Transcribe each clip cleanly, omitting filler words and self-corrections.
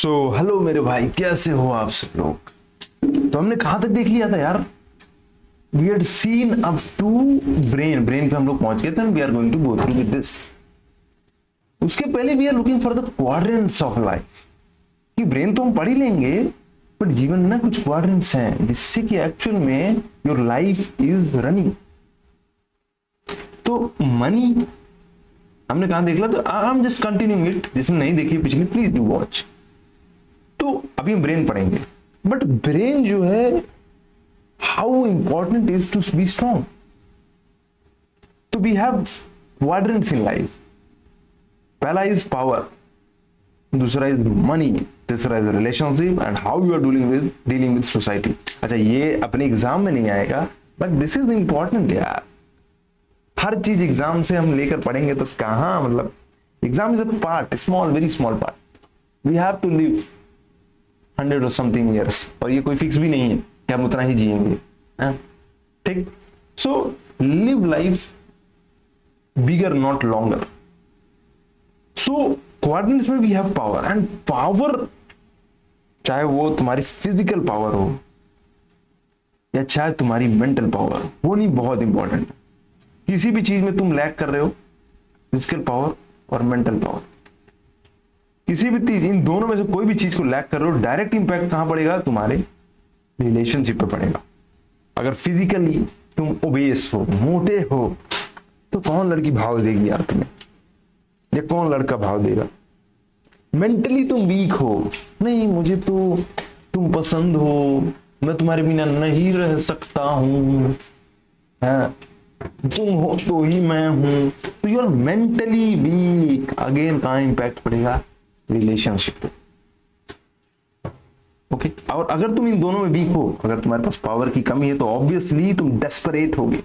Hello मेरे भाई, कैसे हो आप सब लोग। तो हमने कहां तक देख लिया था यार। We had seen up to brain पे हम लोग पहुंच गए थे। We are going to go through with this. उसके पहले we are looking for the quadrants of life. कि ब्रेन तो हम पढ़ ही लेंगे, बट जीवन में ना कुछ क्वाड्रेंट्स हैं जिससे कि एक्चुअल में योर लाइफ इज रनिंग। तो मनी हमने कहां देख लिया, तो I am just continuing it. जिसने नहीं देखी पिछली, प्लीज डू वॉच। तो अभी हम ब्रेन पढ़ेंगे, बट ब्रेन जो है, how important is to be strong. तो we have quadrants in life. पहला इज पावर, दूसरा इज मनी, तीसरा इज relationship and how you are dealing with society. अच्छा, ये अपने एग्जाम में नहीं आएगा, बट दिस इज इंपॉर्टेंट यार। हर चीज एग्जाम से हम लेकर पढ़ेंगे तो कहां, मतलब exam is a part, small, very small part. We have to live 100 और समथिंग ईयर्स, और ये कोई फिक्स भी नहीं है कि हम उतना ही जिएंगे, ठीक। So live life bigger, not longer. So quadrants में we have power, and power चाहे वो तुम्हारी फिजिकल पावर हो या चाहे तुम्हारी मेंटल पावर, वो नहीं, बहुत इंपॉर्टेंट है। किसी भी चीज में तुम लैक कर रहे हो, फिजिकल पावर और मेंटल पावर, किसी भी चीज, इन दोनों में से कोई भी चीज को लैक कर रहे हो, डायरेक्ट इंपैक्ट कहां पड़ेगा, तुम्हारे रिलेशनशिप पे पड़ेगा। अगर फिजिकली तुम ओबेस हो, मोटे हो, तो कौन लड़की भाव देगी यार तुम्हें, या कौन लड़का भाव देगा। मेंटली तुम वीक हो, नहीं मुझे तो तुम पसंद हो, मैं तुम्हारे बिना नहीं रह सकता हूं, तुम हो तो ही मैं हूं, तो you are mentally weak. Again कहां इंपैक्ट पड़ेगा, रिलेशनशिप पे। ओके, और अगर तुम इन दोनों में वीक हो, अगर तुम्हारे पास पावर की कमी है, तो ऑब्वियसली तुम डेस्परेट होगे।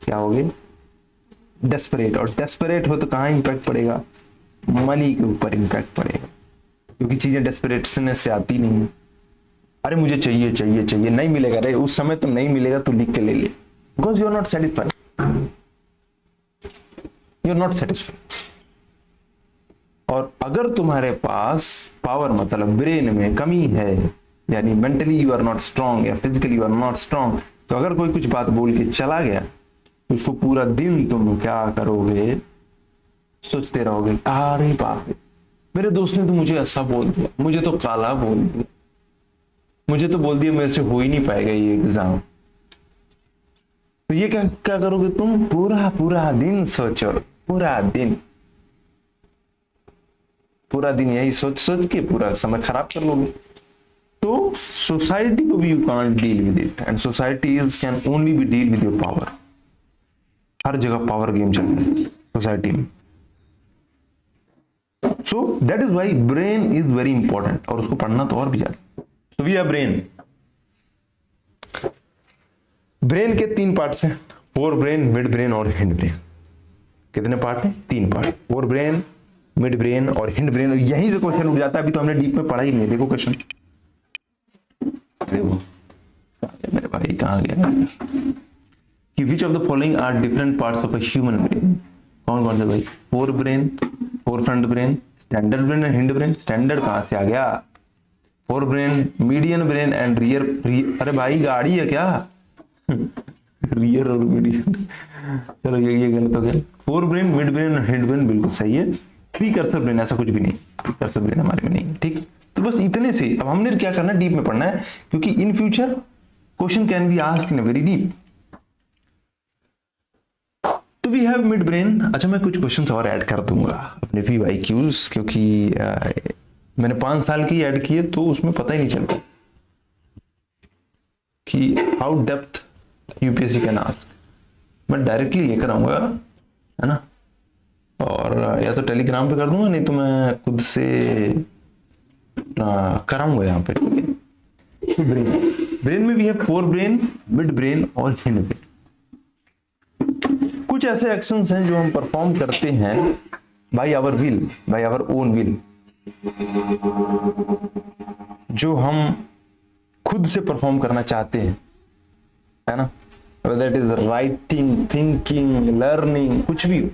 क्या होगे, डेस्परेट। और डेस्परेट हो तो कहां इंपैक्ट पड़ेगा, मनी के ऊपर इंपैक्ट पड़ेगा, क्योंकि चीजें डेस्परेटनेस से आती नहीं है। अरे मुझे चाहिए चाहिए चाहिए, नहीं मिलेगा, अरे उस समय तो नहीं मिलेगा, तो लिख के ले ले, because you are not satisfied, you are not satisfied. और अगर तुम्हारे पास पावर, मतलब ब्रेन में कमी है, यानी mentally you are not strong या physically you are not strong, तो अगर कोई कुछ बात बोल के चला गया, तो उसको पूरा दिन तुम क्या करोगे, सोचते रहोगे, अरे बाप रे, मेरे दोस्त ने तो मुझे ऐसा बोल दिया, मुझे तो काला बोल दिया, मुझे तो बोल दिया मेरे से हो ही नहीं पाएगा ये एग्जाम। तो ये क्या क्या करोगे तुम, पूरा पूरा दिन सोचो, पूरा दिन यही सोच सोच के पूरा समय खराब कर लोगे। तो सोसाइटी को भी you can't deal with it, and society can only be deal with your power. हर जगह पावर गेम चल रहा है सोसाइटी में। So that is why brain is very important, और उसको पढ़ना तो और भी ज्यादा। तो वी हैव ब्रेन के 3 पार्ट्स हैं, फोर ब्रेन, मिड ब्रेन और हिंड ब्रेन। कितने पार्ट हैं, 3 part, four brain, mid brain और हिंड ब्रेन। और यहीं से क्वेश्चन उठ जाता है, अभी तो हमने डीप में पढ़ा ही नहीं। देखो क्वेश्चन, मेरे भाई कहां गया, कि which of the following are different parts of a human brain. कौन कौन से भाई, fore brain, fore front brain, standard brain and hind brain. Standard कहां से आ गया, fore brain, median brain and rear. अरे भाई गाड़ी है क्या रियर और मीडियन, चलो ये गलत हो गया। Fore brain, mid brain, hind brain बिल्कुल सही है। प्रीकर्सर ब्रेन ऐसा कुछ भी नहीं, प्रीकर्सर ब्रेन हमारे में नहीं, ठीक। तो बस इतने से अब हमने क्या करना है, डीप में पढ़ना है, क्योंकि in future question can be asked in a very deep. तो वी हैव मिड ब्रेन। अच्छा, मैं कुछ क्वेश्चंस और ऐड कर दूंगा अपने VYQs, क्योंकि मैंने 5 साल की ऐड किए, तो उसमें पता ही नहीं चलता कि how depth UPSC can ask. मैं डायरेक्टली लेकर आऊंगा, है ना, और या तो टेलीग्राम पे कर दूंगा, नहीं तो मैं खुद से कराऊंगा यहाँ पे, ठीक है। तो ब्रेन में भी है फोर ब्रेन, मिड ब्रेन और हिंड ब्रेन। कुछ ऐसे एक्शंस हैं जो हम परफॉर्म करते हैं by our will, by our own will, जो हम खुद से परफॉर्म करना चाहते हैं, है ना, whether it is writing, thinking, learning, कुछ भी हो,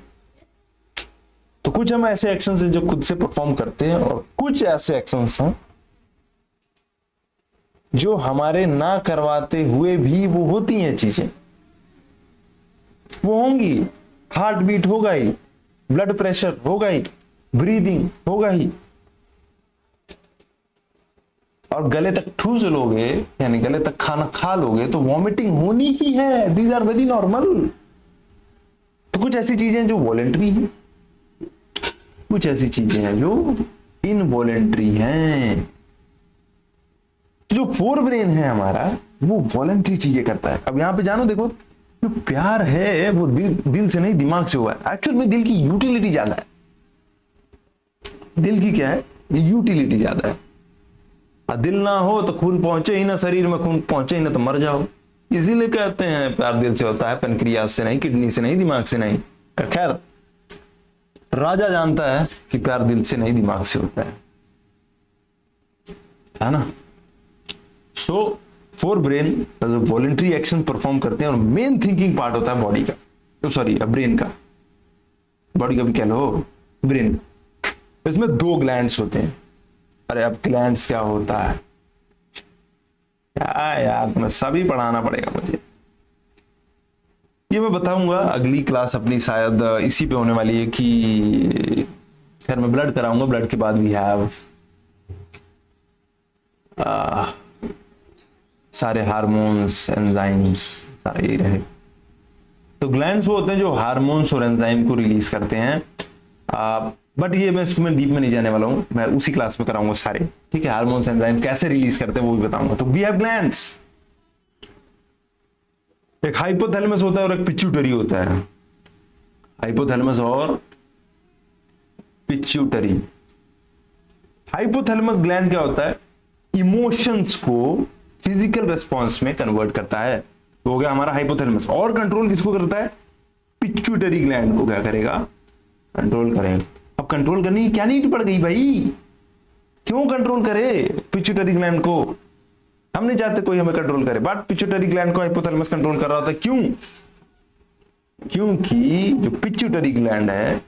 तो कुछ हम ऐसे एक्शंस हैं जो खुद से परफॉर्म करते हैं और कुछ ऐसे एक्शंस हैं जो हमारे ना करवाते हुए भी वो होती हैं चीजें, वो होंगी। हार्ट बीट होगा ही, ब्लड प्रेशर होगा ही, ब्रीदिंग होगा ही, और गले तक ठूस लोगे यानी गले तक खाना खा लोगे तो वॉमिटिंग होनी ही है। These are very normal. तो कुछ ऐसी चीजें जो वॉलेंट्री हैं, कुछ ऐसी चीजें हैं जो इनवॉलेंट्री हैं। जो फोर ब्रेन है हमारा वो वॉलेंट्री चीजें करता है। अब यहां पे जानो, देखो जो प्यार है वो दिल से नहीं दिमाग से हुआ है। एक्चुअल में दिल की यूटिलिटी ज्यादा है। दिल की क्या है, यूटिलिटी ज्यादा है। दिल ना हो तो खून पहुंचे ही ना, शरीर में खून पहुंचे ही ना तो मर जाओ। इसीलिए कहते हैं प्यार दिल से होता है, पेनक्रियास से नहीं, किडनी से नहीं, दिमाग से नहीं। खैर, राजा जानता है कि प्यार दिल से नहीं दिमाग से होता है ना। So fore brain voluntary action perform करते हैं और मेन थिंकिंग पार्ट होता है बॉडी का, तो सॉरी ब्रेन का, बॉडी का भी कह लो, ब्रेन। इसमें दो ग्लैंड्स होते हैं। अरे अब ग्लैंड्स क्या होता है क्या यार, तुम्हें सभी पढ़ाना पड़ेगा मुझे। ये मैं बताऊंगा अगली क्लास अपनी, शायद इसी पे होने वाली है कि खैर मैं ब्लड कराऊंगा। ब्लड के बाद वी हैव सारे हार्मोन्स, एंजाइम्स, सारे ही रहे। तो ग्लैंड्स वो होते हैं जो हार्मोन्स और एंजाइम को रिलीज करते हैं। बट ये मैं इसमें डीप में नहीं जाने वाला हूं, मैं उसी क्लास में कराऊंगा सारे, ठीक है। हार्मोन्स, एंजाइम कैसे रिलीज करते हैं वो भी बताऊंगा। तो वी हैव ग्लैंड्स। एक हाइपोथैलेमस होता है और एक पिट्यूटरी होता है। हाइपोथैलेमस और पिट्यूटरी। हाइपोथैलेमस ग्लैंड क्या होता है, इमोशंस को फिजिकल रेस्पॉन्स में कन्वर्ट करता है। तो हो गया हमारा हाइपोथैलेमस। और कंट्रोल किसको करता है, पिट्यूटरी ग्लैंड को क्या करेगा, कंट्रोल करेगा। अब कंट्रोल करने की क्या नीड पड़ गई भाई, क्यों कंट्रोल करे पिट्यूटरी ग्लैंड को। हम नहीं चाहते कोई हमें कंट्रोल करे, बट पिट्यूटरी ग्लैंड को हाइपोथैलेमस कंट्रोल कर रहा होता है। क्यों, क्योंकि जो पिट्यूटरी ग्लैंड है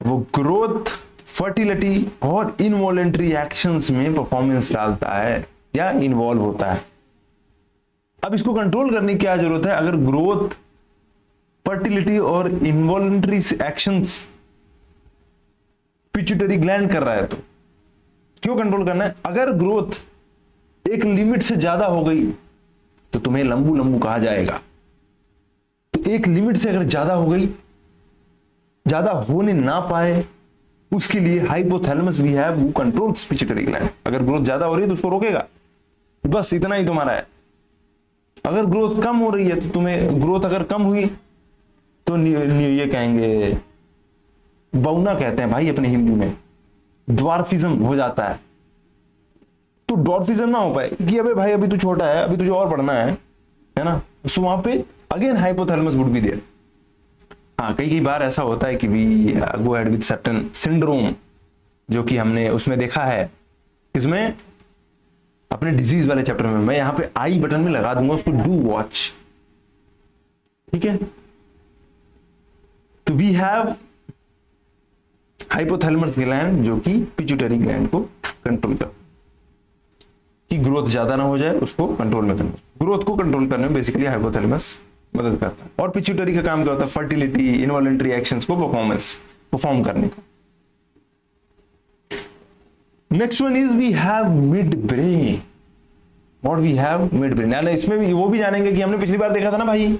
वो ग्रोथ, फर्टिलिटी और इनवॉलेंट्री एक्शंस में परफॉर्मेंस डालता है या इन्वॉल्व होता है। अब इसको कंट्रोल करने की क्या जरूरत है, अगर ग्रोथ, फर्टिलिटी और इनवॉलेंट्री एक्शंस पिट्यूटरी ग्लैंड कर रहा है तो क्यों कंट्रोल करना है। अगर ग्रोथ एक लिमिट से ज्यादा हो गई तो तुम्हें लंबू लंबू कहा जाएगा। तो एक लिमिट से अगर ज्यादा हो गई, ज्यादा होने ना पाए, उसके लिए हाइपोथैलेमस भी है, वो कंट्रोल्स पिट्यूटरी ग्लैंड। अगर ग्रोथ ज्यादा हो रही है तो उसको रोकेगा, बस इतना ही तुम्हारा है। अगर ग्रोथ कम हो रही है तो तुम्हें, ग्रोथ अगर कम हुई तो ये कहेंगे, बौना कहते हैं भाई अपने हिंदी में, ड्वार्फिज्म हो जाता है। तो ड्वार्फिज्म ना हो पाए कि अबे भाई अभी तो छोटा है, अभी तुझे और पढ़ना है ना। सो वहां पे again hypothalamus would be there. हाँ, कई बार ऐसा होता है कि we go ahead with certain syndrome, जो कि हमने उसमें देखा है, इसमें अपने डिजीज वाले चैप्टर में। मैं यहां पे आई बटन में लगा दूंगा, उसको डू वॉच, ठीक है। तो वी हैव हाइपोथैलेमस ग्लैंड जो कि पिट्यूटरी ग्लैंड को कंट्रोल कर, कि ग्रोथ ज्यादा ना हो जाए उसको कंट्रोल में करना। ग्रोथ को कंट्रोल करने में बेसिकली हाइपोथैलेमस मदद करता है। और पिट्यूटरी का काम क्या होता है, फर्टिलिटी, इनवॉलेंट्री एक्शंस को परफॉर्म करने का। Next one is we have mid brain. What we have mid brain, यानी इसमें भी वो भी जानेंगे कि हमने पिछली बार देखा था ना भाई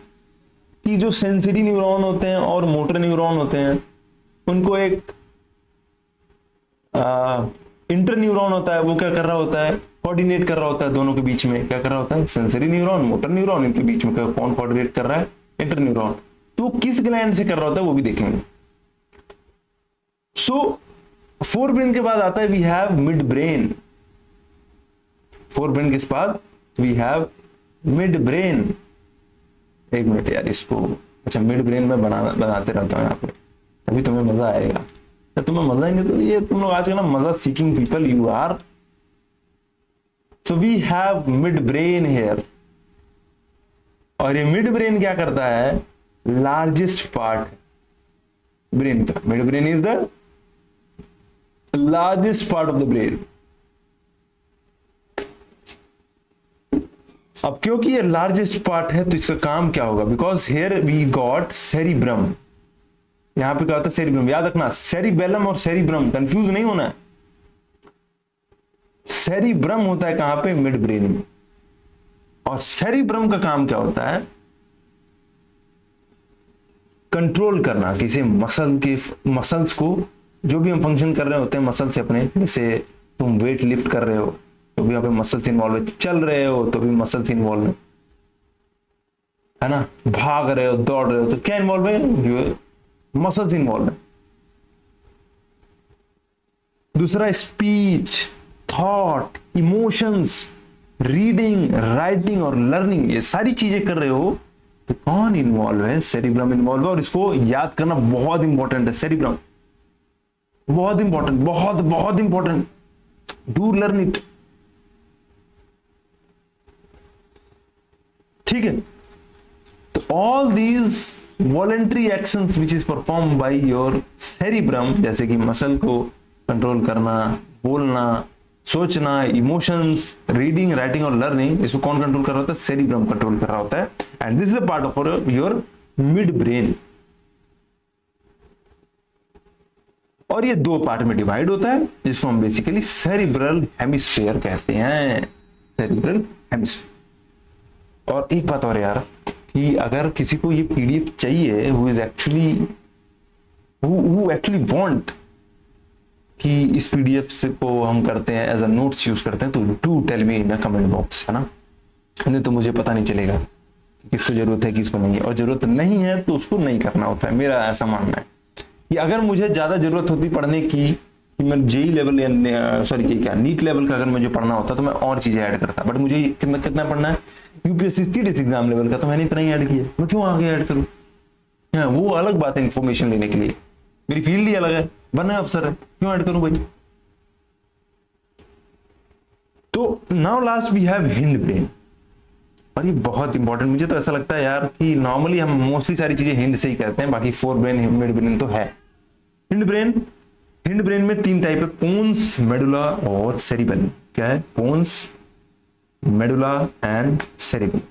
कि जो सेंसरी न्यूरॉन होते हैं और मोटर न्यूरॉन होते हैं, उनको एक इंटर न्यूरॉन होता है, वो क्या कर रहा होता है, कोऑर्डिनेट कर रहा होता है दोनों के बीच में। क्या कर रहा होता है, सेंसरी न्यूरॉन, मोटर न्यूरॉन, इनके बीच में कौन कोऑर्डिनेट कर रहा है, इंटर न्यूरॉन। तो किस ग्लैंड से कर रहा होता है वो भी देखेंगे। सो फोर ब्रेन के बाद आता है we have mid brain. Fore brain के बाद वी हैव मिड ब्रेन। एक मिनट यार इसको, अच्छा मिड ब्रेन में बनाते रहता हूं यहाँ पे, तभी तुम्हें मजा आएगा। तो तुम्हें मजा आएंगे तो ये तुम लोग आजकल ना मजा seeking people you are. So we have mid brain here. और ये मिड ब्रेन क्या करता है, लार्जेस्ट पार्ट है। ब्रेन का। Mid brain is the largest part of the brain. अब क्योंकि ये लार्जेस्ट पार्ट है तो इसका काम क्या होगा, because here we got cerebrum. यहां पे क्या होता है, सेरिब्रम। याद रखना, सेरिबेलम और सेरिब्रम कंफ्यूज नहीं होना है। सेरिब्रम होता है कहां पे, मिड ब्रेन में। और सेरिब्रम का काम क्या होता है, कंट्रोल करना किसी मसल्स को, जो भी हम फंक्शन कर रहे होते हैं मसल से अपने, जैसे तुम वेट लिफ्ट कर रहे हो तो भी यहाँ पे मसल्स इन्वॉल्व है, चल रहे हो तो भी मसल्स इन्वॉल्व है ना, भाग रहे हो दौड़ रहे हो तो क्या इन्वॉल्व है, मसल्स इन्वॉल्व है। दूसरा speech, thought, emotions, reading, writing और लर्निंग, ये सारी चीजें कर रहे हो तो कौन इन्वॉल्व है, सेरिब्रम इन्वॉल्व है। और इसको याद करना बहुत इंपॉर्टेंट है, सेरिब्रम बहुत इंपॉर्टेंट, बहुत बहुत इंपॉर्टेंट, डू लर्न इट। ठीक है, तो all these voluntary actions which is perform by your cerebrum, जैसे कि मसल को कंट्रोल करना, बोलना, सोचना, इमोशंस, रीडिंग, राइटिंग और लर्निंग, इसको कौन कंट्रोल कर रहा होता है, सेरिब्रम कंट्रोल कर रहा होता है। And this is a part of your mid brain. और ये दो पार्ट में डिवाइड होता है, जिसको हम बेसिकली सेरिब्रल हेमिस्फीयर कहते हैं, सेरिब्रल हेमिस्फीयर। और एक बात और यार, कि अगर किसी को ये पीडीएफ चाहिए, हु एक्चुअली वांट कि इस पीडीएफ से को हम करते हैं एज अ नोट्स यूज करते हैं, तो do tell me in the comment box, है ना, नहीं तो मुझे पता नहीं चलेगा कि किसको जरूरत है किसको नहीं है। और जरूरत नहीं है तो उसको नहीं करना होता है, मेरा ऐसा मानना है कि अगर मुझे ज्यादा जरूरत होती पढ़ने की, कि मैं जेई लेवल या सॉरी क्या नीट लेवल का अगर मुझे पढ़ना होता तो मैं और चीजें ऐड करता, बट मुझे कितना कितना पढ़ना है, यूपीएससी सीडीएस एग्जाम लेवल का, तो मैंने इतना ही ऐड किया, मैं क्यों आगे ऐड करूं। हाँ, वो अलग बात है, इंफॉर्मेशन लेने के लिए, मेरी फील्ड ही अलग है, बनना अफसर है, क्यों ऐड करूं भाई। तो now last we have hind brain, और ये बहुत इंपॉर्टेंट, मुझे तो ऐसा लगता है यार कि नॉर्मली हम मोस्टली सारी चीजें हिंड से ही कहते हैं, बाकी फोर ब्रेन मिड ब्रेन तो है। हिंड ब्रेन में तीन टाइप है, पोन्स, मेडुला और सेरिबेलम। क्या है, pons, medulla and cerebellum.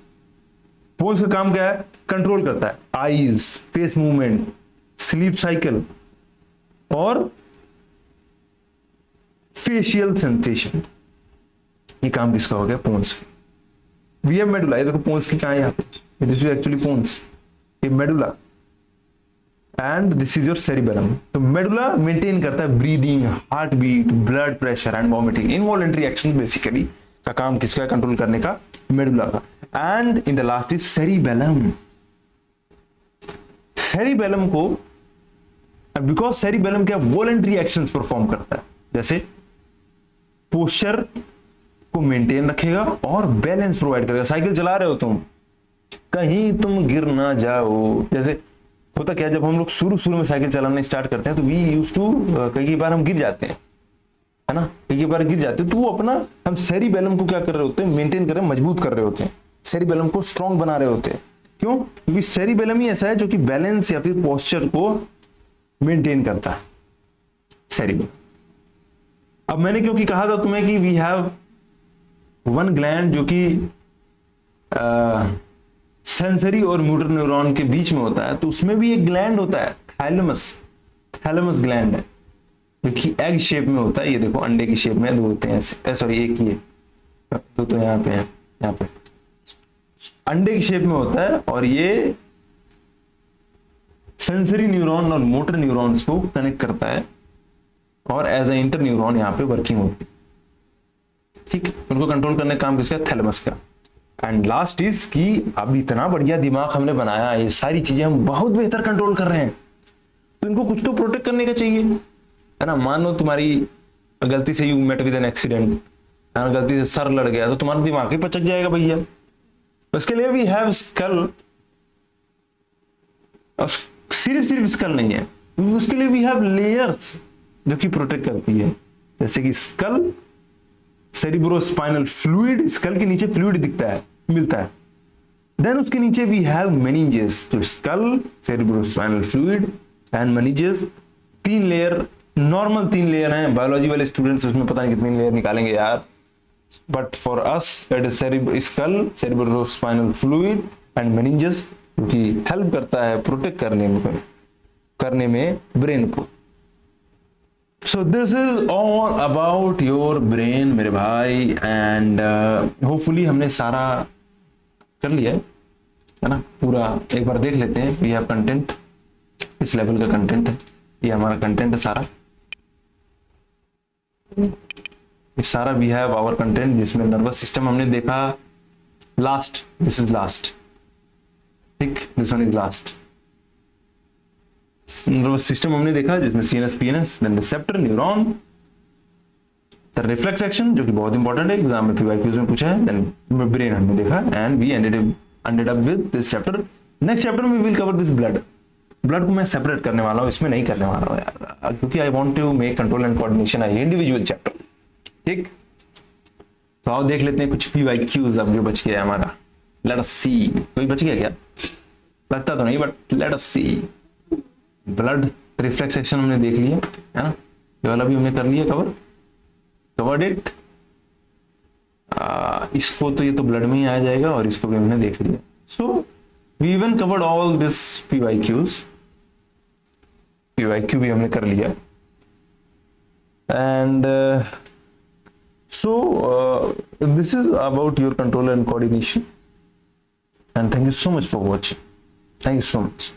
Pons का काम क्या है, कंट्रोल करता है eyes, face movement, sleep cycle और फेशियल सेंसेशन। ये काम किसका हो गया, पोन्स। वी हैव मेडुला, ये देखो पोन्स की कहां है, यहाँ पे दिस इज एक्चुअली पोन्स, ये medulla and this is your cerebellum. तो मेडुला मेंटेन करता है breathing, heart beat, blood pressure and vomiting, involuntary action basically का काम किसका, कंट्रोल करने का, मेडुला का। And in the last is cerebellum. Cerebellum को, बिकॉज सेरिबेलम क्या, वॉलेंट्री एक्शंस परफॉर्म करता है, जैसे पोस्चर को मेंटेन रखेगा और बैलेंस प्रोवाइड करेगा। साइकिल चला रहे हो तुम, कहीं तुम गिर ना जाओ। जैसे होता क्या, जब हम लोग शुरू में साइकिल चलाना स्टार्ट करते हैं तो वी यूज टू, कई बार हम गिर जाते हैं, है ना, कई बार गिर जाते हैं, तो वो अपना, हम सेरिबेलम को क्या कर रहे होते हैं, मेंटेन कर रहे हैं, मजबूत कर रहे होते हैं, सेरिबेलम को स्ट्रॉन्ग बना रहे होते हैं। क्यों, क्योंकि सेरिबेलम ही ऐसा है जो कि बैलेंस या फिर पोस्चर को मेंटेन करता है, सेरिबेलम। अब मैंने क्योंकि कहा था तुम्हें कि वी हैव वन ग्लैंड जो कि सेंसरी और मोटर न्यूरॉन के बीच में होता है, तो उसमें भी एक ग्लैंड होता है, थैलेमस ग्लैंड है, जो कि एग शेप में होता है। ये देखो अंडे की शेप में दो होते हैं ऐसे, सॉरी एक ही है, दो तो यहाँ पे है, यहाँ पे अंडे की शेप में होता है, और ये सेंसरी न्यूरॉन और मोटर न्यूरॉन्स को कनेक्ट करता है, और एज ए इंटर न्यूरॉन यहाँ पे वर्किंग होती है। ठीक, उनको कंट्रोल करने का काम किसका, थैलेमस का। एंड लास्ट इज कि अब इतना बढ़िया दिमाग हमने बनाया, ये सारी चीजें हम बहुत बेहतर कंट्रोल कर रहे हैं, तो इनको कुछ तो प्रोटेक्ट करने का चाहिए, है ना। मान लो तुम्हारी गलती से you met with an accident, गलती से सर लड़ गया, तो तुम्हारा दिमाग ही पचक जाएगा भैया। उसके लिए वी हैव स्कल, सिर्फ स्कल नहीं है, उसके लिए वी हैव लेयर्स जो कि प्रोटेक्ट करती है, जैसे कि स्कल, सेरिब्रोस्पाइनल फ्लूइड, स्कल के नीचे फ्लूइड दिखता है, मिलता है। देन उसके नीचे वी हैव मेनिंजेस, तो skull, cerebrospinal fluid, and meninges 3 layer, normal 3 layer हैं, बायोलॉजी वाले स्टूडेंट्स उसमें पता नहीं कितनी लेयर निकालेंगे यार, but for us it is skull, cerebrospinal fluid and meninges, जो कि हेल्प करता है प्रोटेक्ट करने में ब्रेन को। So this is all about your brain मेरे भाई, एंड होपफुली हमने सारा कर लिया है ना, पूरा एक बार देख लेते हैं। वी हैव कंटेंट, इस लेवल का कंटेंट है, ये हमारा कंटेंट है सारा, ये सारा वी हैव आवर कंटेंट, जिसमें नर्वस सिस्टम हमने देखा लास्ट, दिस इज लास्ट, ठीक, this one is last. Nervous system हमने देखा जिसमें CNS, PNS, then receptor, neuron, the reflex action जो कि बहुत इंपॉर्टेंट है, एग्जाम में पीवाईक्यूज में पूछा है, देन ब्रेन हमने देखा, and we ended up with this chapter. Next chapter में we will cover this blood. Blood को मैं सेपरेट करने वाला हूं, इसमें नहीं करने वाला हूं यार, क्योंकि I want to make control and coordination है इंडिविजुअल चैप्टर, ठीक। तो आओ देख लेते हैं कुछ पीवाईक्यूज अब जो बच गया हमारा। लेट अस सी, कोई बच गया क्या? लगता तो नहीं, but let us see. Blood reflex action हमने देख लिया है ना, ये वाला भी हमने कर लिया कवर्ड इट। इसको तो ये तो ब्लड में ही आ जाएगा, और इसको भी हमने देख लिया। So we even covered all this PYQs, PYQ भी हमने कर लिया। And so this is about your control and coordination, and thank you so much for watching. Thank you so much.